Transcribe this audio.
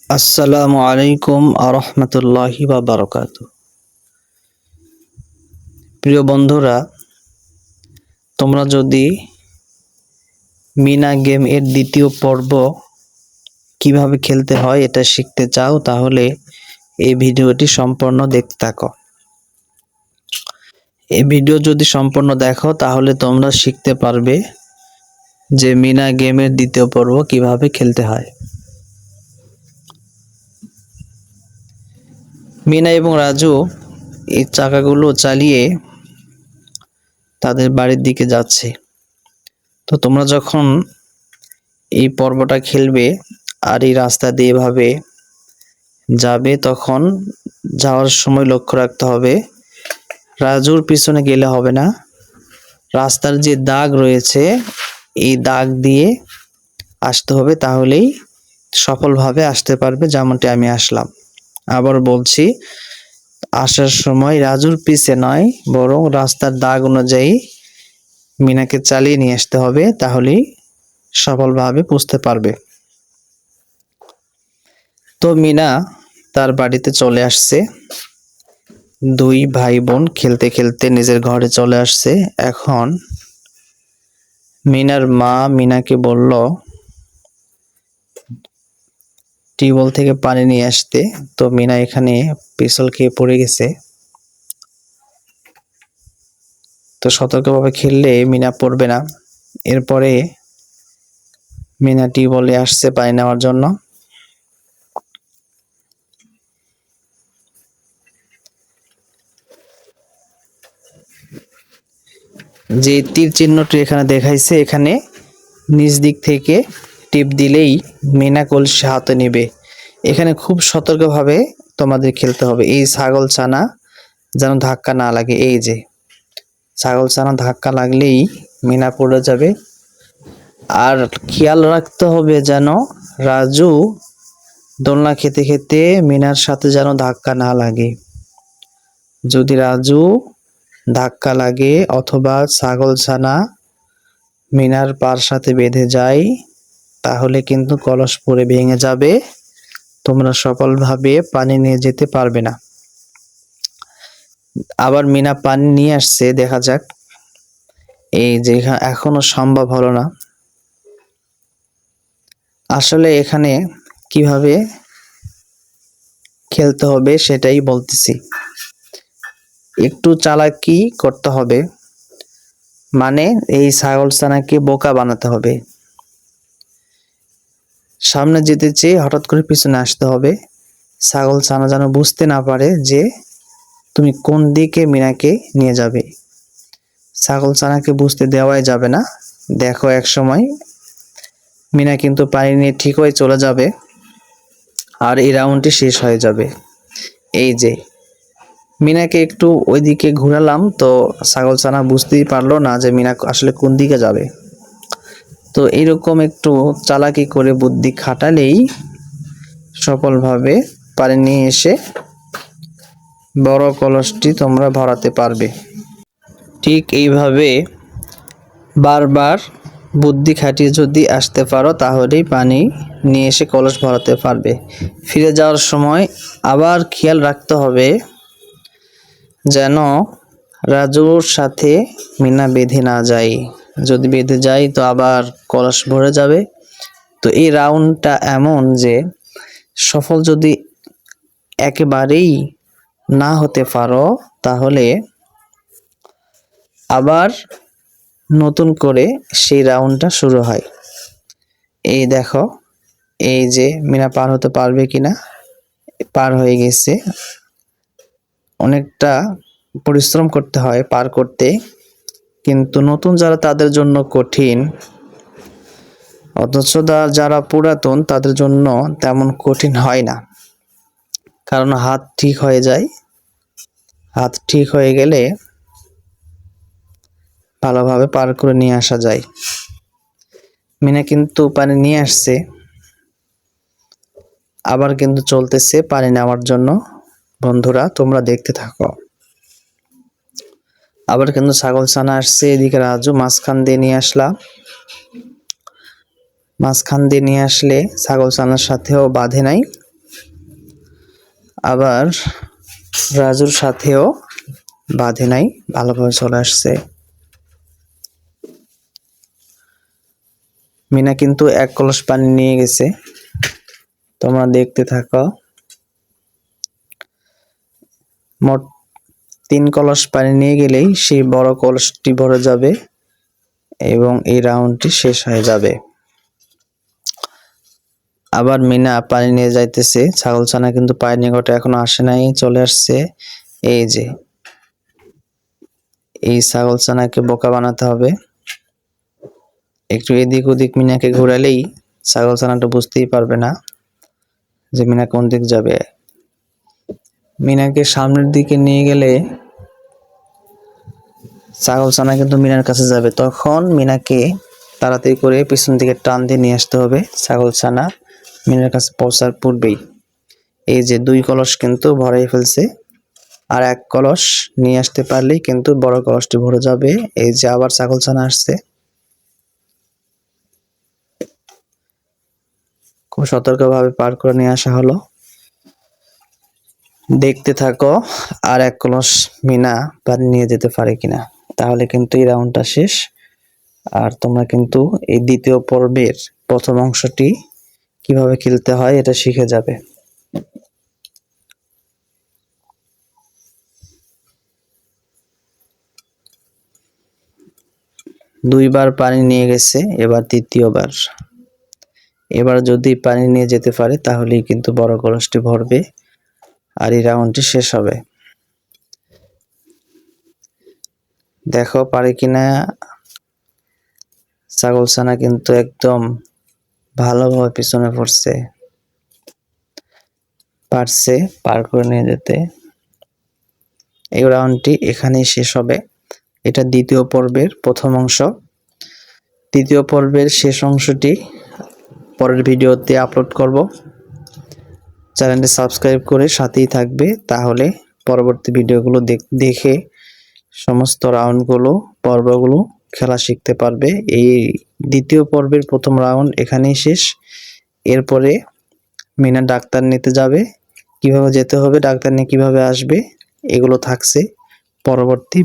আসসালামু আলাইকুম আরহামতুল্লাহি ওয়া বারাকাতুহু। প্রিয় বন্ধুরা, তোমরা যদি মিনা গেম এর দ্বিতীয় পর্ব কিভাবে খেলতে হয় এটা শিখতে চাও, তাহলে এই ভিডিওটি সম্পূর্ণ দেখতে থাকো। এই ভিডিও যদি সম্পূর্ণ দেখো তাহলে তোমরা শিখতে পারবে যে মিনা গেমের দ্বিতীয় পর্ব কিভাবে খেলতে হয়। মিনা এবং রাজু এই চাকাগুলো চালিয়ে তাদের বাড়ির দিকে যাচ্ছে। তো তোমরা যখন এই পর্বটা খেলবে আর এই রাস্তা দিয়ে এভাবে যাবে, তখন যাওয়ার সময় লক্ষ্য রাখতে হবে রাজুর পিছনে গেলে হবে না, রাস্তার যে দাগ রয়েছে এই দাগ দিয়ে আসতে হবে, তাহলেই সফলভাবে আসতে পারবে, যেমনটি আমি আসলাম। আবার বলছি, আসার সময় রাজুর পিছে নয়, বরং রাস্তার দাগ অনুযায়ী মিনাকে চালিয়ে নিয়ে আসতে হবে, তাহলেই সফলভাবে পৌঁছতে পারবে। তো মিনা তার বাড়িতে চলে আসছে। দুই ভাই বোন খেলতে খেলতে নিজের ঘরে চলে আসছে। এখন মিনার মা মিনাকে বলল টিউবওয়েল থেকে পানি নিয়ে আসতে। তো মিনা এখানে পিছল খেয়ে পড়ে গেছে। তো সতর্কভাবে খেললে মিনা পড়বে না। এরপরে মিনা টিউবওয়েলে আসছে পানি নেওয়ার জন্য। যে তীর চিহ্নটি এখানে দেখাইছে, এখানে নিচ দিক থেকে টিপ দিলেই মিনা কলসি হাতে নেবে। এখানে খুব সতর্কভাবে তোমাদের খেলতে হবে। এই ছাগল ছানা যেন ধাক্কা না লাগে। এই যে ছাগল ছানা ধাক্কা লাগলেই মিনা পড়ে যাবে। আর খেয়াল রাখতে হবে যেন রাজু দোলনা খেতে খেতে মিনার সাথে যেন ধাক্কা না লাগে। যদি রাজু ধাক্কা লাগে অথবা ছাগল ছানা মিনার পার সাথে বেঁধে যায়, তাহলে কিন্তু কলস পড়ে ভেঙে যাবে, তোমরা সফলভাবে পানি নিয়ে যেতে পারবে না। আবার মিনা পানি নিয়ে আসছে, দেখা যাক। এই যে এখনো সম্ভব হলো না। আসলে এখানে কিভাবে খেলতে হবে সেটাই বলতেছি। একটু চালাকি করতে হবে, মানে এই ছাগল ছানাকে বোকা বানাতে হবে। সামনে যেতে চেয়ে হঠাৎ করে পিছনে আসতে হবে। ছাগল ছানা যেন বুঝতে না পারে যে তুমি কোন দিকে মিনাকে নিয়ে যাবে। ছাগল ছানাকে বুঝতে দেওয়াই যাবে না। দেখো, এক সময় মিনা কিন্তু পানি নিয়ে ঠিক হয়ে চলে যাবে আর এই রাউন্ডটি শেষ হয়ে যাবে। এই যে মিনাকে একটু ওইদিকে ঘুরালাম, তো ছাগল ছানা বুঝতেই পারলো না যে মিনা আসলে কোন দিকে যাবে। তো এইরকম একটু চালাকি করে বুদ্ধি খাটালেই সফলভাবে পানি নিয়ে এসে বড় কলসটি তোমরা ভরাতে পারবে। ঠিক এইভাবে বারবার বুদ্ধি খাটিয়ে যদি আসতে পারো, তাহলেই পানি নিয়ে এসে কলস ভরাতে পারবে। ফিরে যাওয়ার সময় আবার খেয়াল রাখতে হবে যেন রাজুর সাথে মিনা বেঁধে না যায়। যদি বেঁধে যায় তো আবার কলস ভরে যাবে। তো এই রাউন্ডটা এমন যে সফল যদি একেবারেই না হতে পারো, তাহলে আবার নতুন করে সেই রাউন্ডটা শুরু হয়। এই দেখো, এই যে মিনা পার হতে পারবে কিনা। পার হয়ে গেছে। অনেকটা পরিশ্রম করতে হয় পার করতে, কিন্তু নতুন যারা তাদের জন্য কঠিন, অথচ যারা পুরাতন তাদের জন্য তেমন কঠিন হয় না, কারণ হাত ঠিক হয়ে যায়। হাত ঠিক হয়ে গেলে ভালোভাবে পার করে নিয়ে আসা যায়। মিনা কিন্তু পানি নিয়ে আসছে, আবার কিন্তু চলতেছে পানি নেওয়ার জন্য। বন্ধুরা, তোমরা দেখতে থাকো। আবার কিন্তু ছাগল ছানা আসছে। এদিকে রাজু মাঝখান দিয়ে নিয়ে আসলাম। মাঝখান দিয়ে নিয়ে আসলে ছাগল ছানার সাথেও বাঁধে নাই, আবার রাজুর সাথেও বাঁধে নাই, ভালোভাবে চলে আসছে। মিনা কিন্তু 1 কলস পানি নিয়ে গেছে, তোমরা দেখতে থাকো। মোট 3 কলস পানি নিয়ে গেলেই সেই বড় কলসটি ভরে যাবে এবং এই রাউন্ডটি শেষ হয়ে যাবে। আবার মিনা পানি নিয়ে যাইতেছে, ছাগলছানা কিন্তু পায়ের নিকটে এখনো আসে নাই, চলে আসছে। এই যে এই ছাগলছানাকে বোকা বানাতে হবে, একটু এদিক ওদিক মিনাকে ঘোরালেই ছাগলছানাটা বুঝতেই পারবে না যে মিনা কোন দিক যাবে। মিনাকে সামনের দিকে নিয়ে গেলে ছাগলছানা কিন্তু মিনার কাছে যাবে, তখন মিনাকে তাড়াতাড়ি করে পিছন দিকে টান দিয়ে নিয়ে আসতে হবে। ছাগলছানা মিনার কাছে পৌঁছার পূর্বেই এই যে 2 কলস কিন্তু ভরাই ফেলছে, আর 1 কলস নিয়ে আসতে পারলেই কিন্তু বড় কলসটি ভরে যাবে। এই যে আবার ছাগলছানা আসছে, খুব সতর্কভাবে পার করে নিয়ে আসা হলো। দেখতে থাকো আর 1 কলস মিনা পানি নিয়ে যেতে পারে কিনা, তাহলে কিন্তু এই রাউন্ডটা শেষ। আর তোমরা কিন্তু এই দ্বিতীয় পর্বের প্রথম অংশটি কিভাবে খেলতে হয় এটা শিখে যাবে। দুইবার পানি নিয়ে গেছে, এবার তৃতীয়বার। এবার যদি পানি নিয়ে যেতে পারে তাহলেই কিন্তু বড় কলসটি ভরবে আর এই রাউন্ডটি শেষ হবে। দেখো পারে কিনা। ছাগলছানা কিন্তু একদম ভালোভাবে পিছনে পড়ছে, পারছে পার করে নিয়ে যেতে। এই রাউন্ডটি এখানেই শেষ হবে। এটা দ্বিতীয় পর্বের প্রথম অংশ। তৃতীয় পর্বের শেষ অংশটি পরের ভিডিওতে আপলোড করব। চ্যানেলটি সাবস্ক্রাইব করে সাথেই থাকবে, তাহলে পরবর্তী ভিডিওগুলো দেখে সমস্ত রাউন্ডগুলো পর্বগুলো খেলা শিখতে পারবে। এই দ্বিতীয় পর্বের প্রথম রাউন্ড এখানেই শেষ। এরপরে মিনা ডাক্তার নিতে যাবে, কিভাবে যেতে হবে, ডাক্তার নিয়ে কিভাবে আসবে, এগুলো থাকছে পরবর্তী